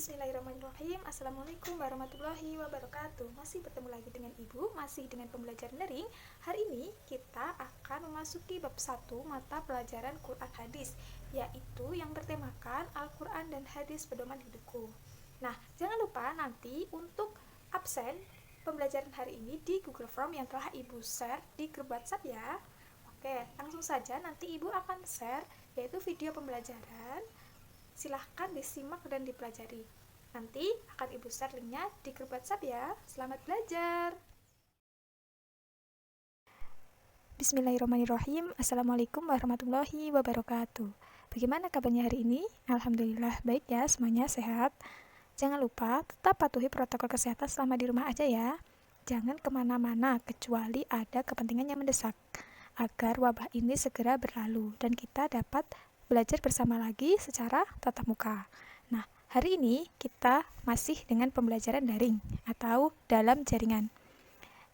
Bismillahirrahmanirrahim. Assalamualaikum warahmatullahi wabarakatuh. Masih bertemu lagi dengan Ibu, masih dengan pembelajaran daring. Hari ini kita akan memasuki bab 1 mata pelajaran Quran Hadis, yaitu yang bertemakan Al-Quran dan Hadis Pedoman Hidupku. Nah, jangan lupa nanti untuk absen pembelajaran hari ini di Google Form yang telah Ibu share di grup WhatsApp ya. Oke, langsung saja nanti Ibu akan share yaitu video pembelajaran. Silahkan disimak dan dipelajari. Nanti akan Ibu share linknya di grup WhatsApp ya. Selamat belajar. Bismillahirrahmanirrahim. Assalamualaikum warahmatullahi wabarakatuh. Bagaimana kabarnya hari ini? Alhamdulillah baik ya, semuanya sehat. Jangan lupa tetap patuhi protokol kesehatan selama di rumah aja ya. Jangan kemana-mana kecuali ada kepentingan yang mendesak, agar wabah ini segera berlalu dan kita dapat belajar bersama lagi secara tatap muka. Nah, hari ini kita masih dengan pembelajaran daring atau dalam jaringan.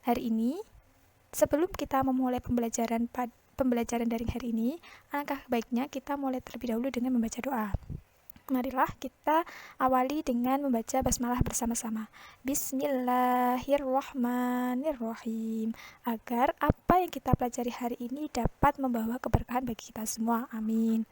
Hari ini, sebelum kita memulai pembelajaran daring hari ini, alangkah baiknya kita mulai terlebih dahulu dengan membaca doa. Marilah kita awali dengan membaca basmalah bersama-sama. Bismillahirrahmanirrahim. Agar apa yang kita pelajari hari ini dapat membawa keberkahan bagi kita semua. Amin.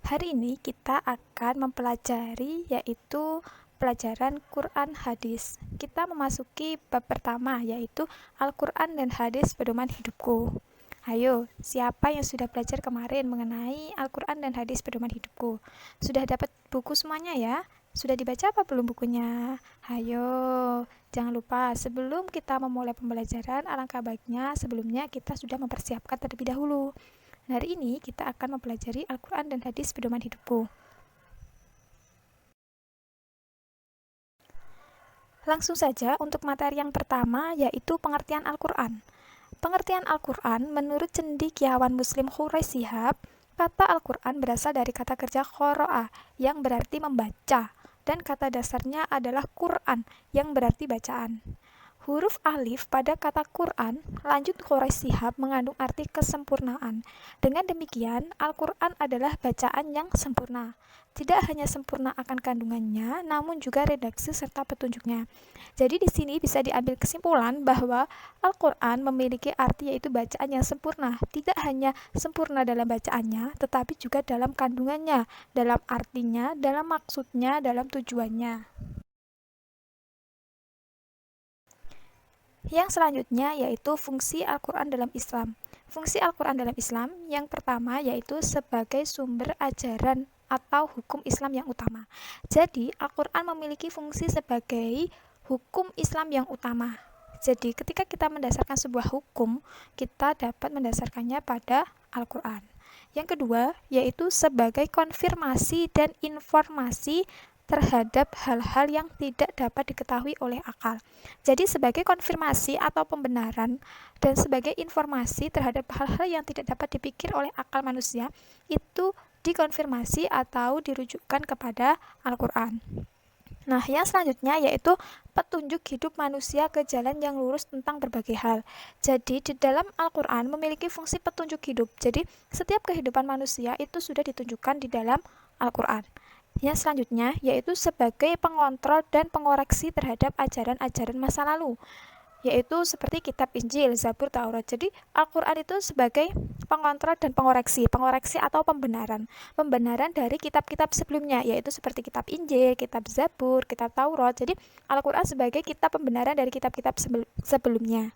Hari ini kita akan mempelajari yaitu pelajaran Quran Hadis. Kita memasuki bab pertama yaitu Al-Quran dan Hadis Pedoman Hidupku. Ayo, siapa yang sudah belajar kemarin mengenai Al-Quran dan Hadis Pedoman Hidupku? Sudah dapat buku semuanya ya? Sudah dibaca apa belum bukunya? Ayo, jangan lupa sebelum kita memulai pembelajaran, alangkah baiknya sebelumnya kita sudah mempersiapkan terlebih dahulu. Hari ini kita akan mempelajari Al-Quran dan Hadis Pedoman Hidupku. Langsung saja untuk materi yang pertama yaitu pengertian Al-Quran. Pengertian Al-Quran menurut cendekiawan Muslim Quraish Shihab, kata Al-Quran berasal dari kata kerja qoro'a yang berarti membaca dan kata dasarnya adalah Quran yang berarti bacaan. Huruf alif pada kata Quran, lanjut Quraish Shihab mengandung arti kesempurnaan. Dengan demikian, Al-Quran adalah bacaan yang sempurna. Tidak hanya sempurna akan kandungannya, namun juga redaksi serta petunjuknya. Jadi di sini bisa diambil kesimpulan bahwa Al-Quran memiliki arti yaitu bacaan yang sempurna. Tidak hanya sempurna dalam bacaannya, tetapi juga dalam kandungannya, dalam artinya, dalam maksudnya, dalam tujuannya. Yang selanjutnya yaitu fungsi Al-Quran dalam Islam. Fungsi Al-Quran dalam Islam yang pertama yaitu sebagai sumber ajaran atau hukum Islam yang utama. Jadi Al-Quran memiliki fungsi sebagai hukum Islam yang utama. Jadi ketika kita mendasarkan sebuah hukum, kita dapat mendasarkannya pada Al-Quran. Yang kedua yaitu sebagai konfirmasi dan informasi terhadap hal-hal yang tidak dapat diketahui oleh akal. Jadi sebagai konfirmasi atau pembenaran dan sebagai informasi terhadap hal-hal yang tidak dapat dipikir oleh akal manusia, itu dikonfirmasi atau dirujukkan kepada Al-Quran. Nah, yang selanjutnya yaitu petunjuk hidup manusia ke jalan yang lurus tentang berbagai hal. Jadi, di dalam Al-Quran memiliki fungsi petunjuk hidup. Jadi, setiap kehidupan manusia itu sudah ditunjukkan di dalam Al-Quran. Yang selanjutnya yaitu sebagai pengontrol dan pengoreksi terhadap ajaran-ajaran masa lalu, yaitu seperti kitab Injil, Zabur, Taurat. Jadi Al-Quran itu sebagai pengontrol dan pengoreksi atau pembenaran dari kitab-kitab sebelumnya, yaitu seperti kitab Injil, kitab Zabur, kitab Taurat. Jadi Al-Quran sebagai kitab pembenaran dari kitab-kitab sebelumnya.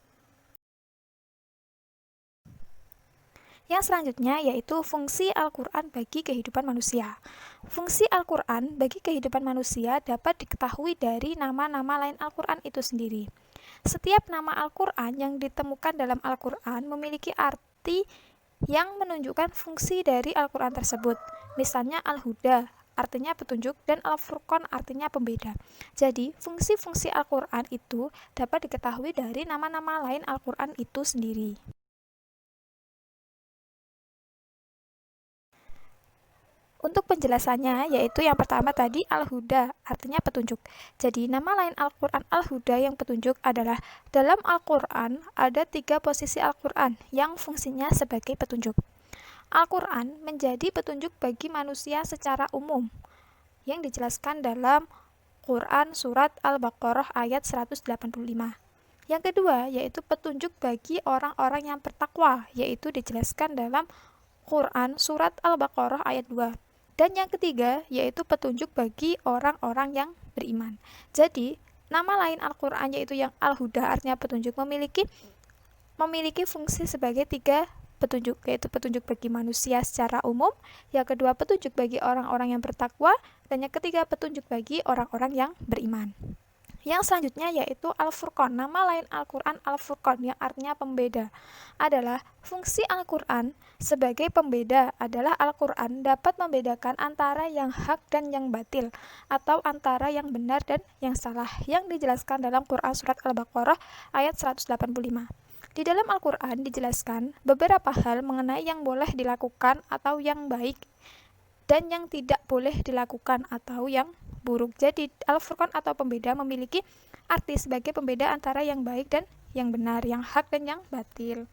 Yang selanjutnya yaitu fungsi Al-Quran bagi kehidupan manusia. Fungsi Al-Quran bagi kehidupan manusia dapat diketahui dari nama-nama lain Al-Quran itu sendiri. Setiap nama Al-Quran yang ditemukan dalam Al-Quran memiliki arti yang menunjukkan fungsi dari Al-Quran tersebut. Misalnya Al-Huda artinya petunjuk dan Al-Furqan artinya pembeda. Jadi fungsi-fungsi Al-Quran itu dapat diketahui dari nama-nama lain Al-Quran itu sendiri. Untuk penjelasannya, yaitu yang pertama tadi Al-Huda, artinya petunjuk. Jadi, nama lain Al-Quran Al-Huda yang petunjuk adalah dalam Al-Quran ada 3 posisi Al-Quran yang fungsinya sebagai petunjuk. Al-Quran menjadi petunjuk bagi manusia secara umum yang dijelaskan dalam Quran Surat Al-Baqarah ayat 185. Yang kedua yaitu petunjuk bagi orang-orang yang bertakwa, yaitu dijelaskan dalam Quran Surat Al-Baqarah ayat 2. Dan yang ketiga yaitu petunjuk bagi orang-orang yang beriman. Jadi nama lain Al-Quran yaitu yang Al-Huda, artinya petunjuk, memiliki fungsi sebagai tiga petunjuk, yaitu petunjuk bagi manusia secara umum, yang kedua petunjuk bagi orang-orang yang bertakwa, dan yang ketiga petunjuk bagi orang-orang yang beriman. Yang selanjutnya yaitu Al-Furqan. Nama lain Al-Quran Al-Furqan yang artinya pembeda. Adalah fungsi Al-Quran sebagai pembeda adalah Al-Quran dapat membedakan antara yang hak dan yang batil, atau antara yang benar dan yang salah, yang dijelaskan dalam Quran Surat Al-Baqarah ayat 185. Di dalam Al-Quran dijelaskan beberapa hal mengenai yang boleh dilakukan atau yang baik, dan yang tidak boleh dilakukan atau yang buruk. Jadi Al-Furqan atau pembeda memiliki arti sebagai pembeda antara yang baik dan yang benar, yang hak dan yang batil.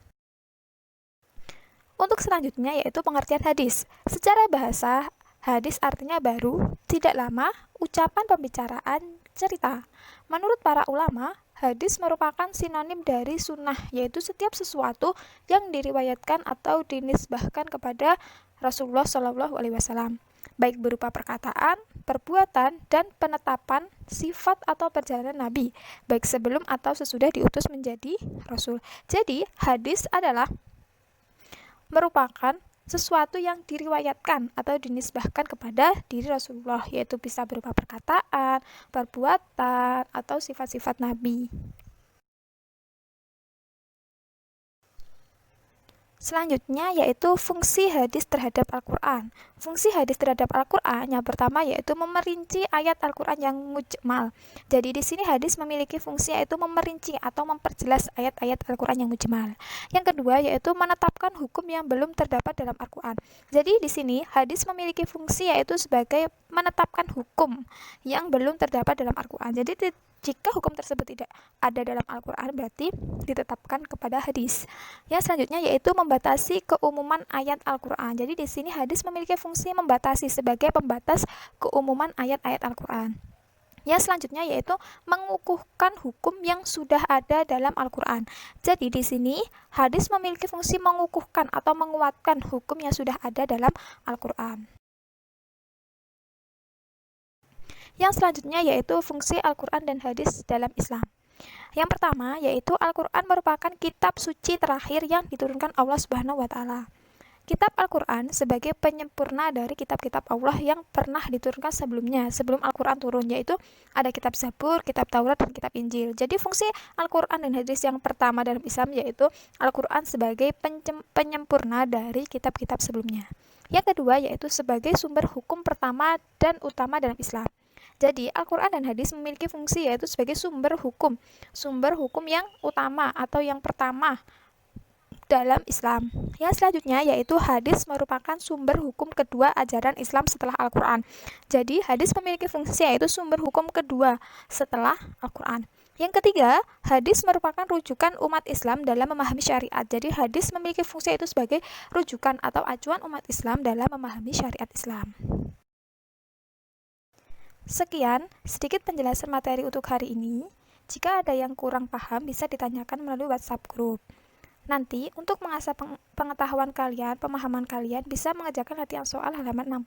Untuk selanjutnya yaitu pengertian hadis. Secara bahasa, hadis artinya baru, tidak lama, ucapan pembicaraan, cerita. Menurut para ulama, hadis merupakan sinonim dari sunnah, yaitu setiap sesuatu yang diriwayatkan atau dinisbahkan kepada Rasulullah SAW, baik berupa perkataan, perbuatan, dan penetapan sifat atau perjalanan Nabi, baik sebelum atau sesudah diutus menjadi Rasul. Jadi, hadis adalah merupakan sesuatu yang diriwayatkan atau dinisbahkan kepada diri Rasulullah, yaitu bisa berupa perkataan, perbuatan, atau sifat-sifat Nabi. Selanjutnya yaitu fungsi hadis terhadap Al-Quran. Fungsi hadis terhadap Al-Quran yang pertama yaitu memerinci ayat Al-Quran yang mujmal. Jadi di sini hadis memiliki fungsi yaitu memerinci atau memperjelas ayat-ayat Al-Quran yang mujmal. Yang kedua yaitu menetapkan hukum yang belum terdapat dalam Al-Quran. Jadi di sini hadis memiliki fungsi yaitu sebagai menetapkan hukum yang belum terdapat dalam Al-Quran. Jadi jika hukum tersebut tidak ada dalam Al-Quran berarti ditetapkan kepada hadis. Yang selanjutnya yaitu membatasi keumuman ayat Al-Quran. Jadi di sini hadis memiliki fungsi membatasi sebagai pembatas keumuman ayat-ayat Al-Quran. Yang selanjutnya yaitu mengukuhkan hukum yang sudah ada dalam Al-Quran. Jadi di sini hadis memiliki fungsi mengukuhkan atau menguatkan hukum yang sudah ada dalam Al-Quran. Yang selanjutnya yaitu fungsi Al-Quran dan hadis dalam Islam. Yang pertama yaitu Al-Quran merupakan kitab suci terakhir yang diturunkan Allah Subhanahu wa Ta'ala. Kitab Al-Quran sebagai penyempurna dari kitab-kitab Allah yang pernah diturunkan sebelumnya, sebelum Al-Quran turun, yaitu ada kitab Zabur, kitab Taurat, dan kitab Injil. Jadi fungsi Al-Quran dan hadis yang pertama dalam Islam yaitu Al-Quran sebagai penyempurna dari kitab-kitab sebelumnya. Yang kedua yaitu sebagai sumber hukum pertama dan utama dalam Islam. Jadi Al-Quran dan hadis memiliki fungsi yaitu sebagai sumber hukum yang utama atau yang pertama dalam Islam. Yang selanjutnya yaitu hadis merupakan sumber hukum kedua ajaran Islam setelah Al-Quran. Jadi hadis memiliki fungsi yaitu sumber hukum kedua setelah Al-Quran. Yang ketiga, hadis merupakan rujukan umat Islam dalam memahami syariat. Jadi hadis memiliki fungsi yaitu sebagai rujukan atau acuan umat Islam dalam memahami syariat Islam. Sekian sedikit penjelasan materi untuk hari ini. Jika ada yang kurang paham bisa ditanyakan melalui WhatsApp group. Nanti untuk mengasah pengetahuan kalian, pemahaman kalian bisa mengerjakan latihan soal halaman 60.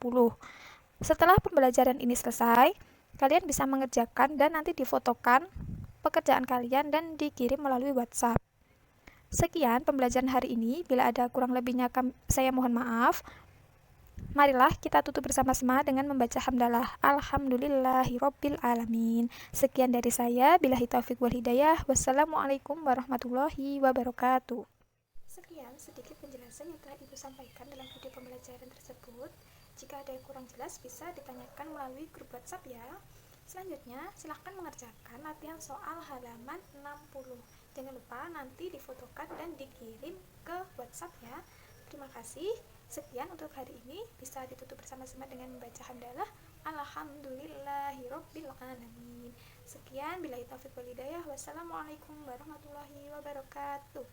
Setelah pembelajaran ini selesai, kalian bisa mengerjakan dan nanti difotokan pekerjaan kalian dan dikirim melalui WhatsApp. Sekian pembelajaran hari ini. Bila ada kurang lebihnya saya mohon maaf. Marilah kita tutup bersama-sama dengan membaca hamdalah. Alhamdulillahirabbil alamin. Sekian dari saya. Billahi taufiq wal hidayah. Wassalamualaikum warahmatullahi wabarakatuh. Sekian sedikit penjelasan yang telah Ibu sampaikan dalam video pembelajaran tersebut. Jika ada yang kurang jelas bisa ditanyakan melalui grup WhatsApp ya. Selanjutnya silahkan mengerjakan latihan soal halaman 60. Jangan lupa nanti difotokan dan dikirim ke WhatsApp ya. Terima kasih. Sekian untuk hari ini, bisa ditutup bersama-sama dengan membaca hamdalah. Alhamdulillahirabbil alamin. Sekian, billahi taufiq wal hidayah. Wassalamualaikum warahmatullahi wabarakatuh.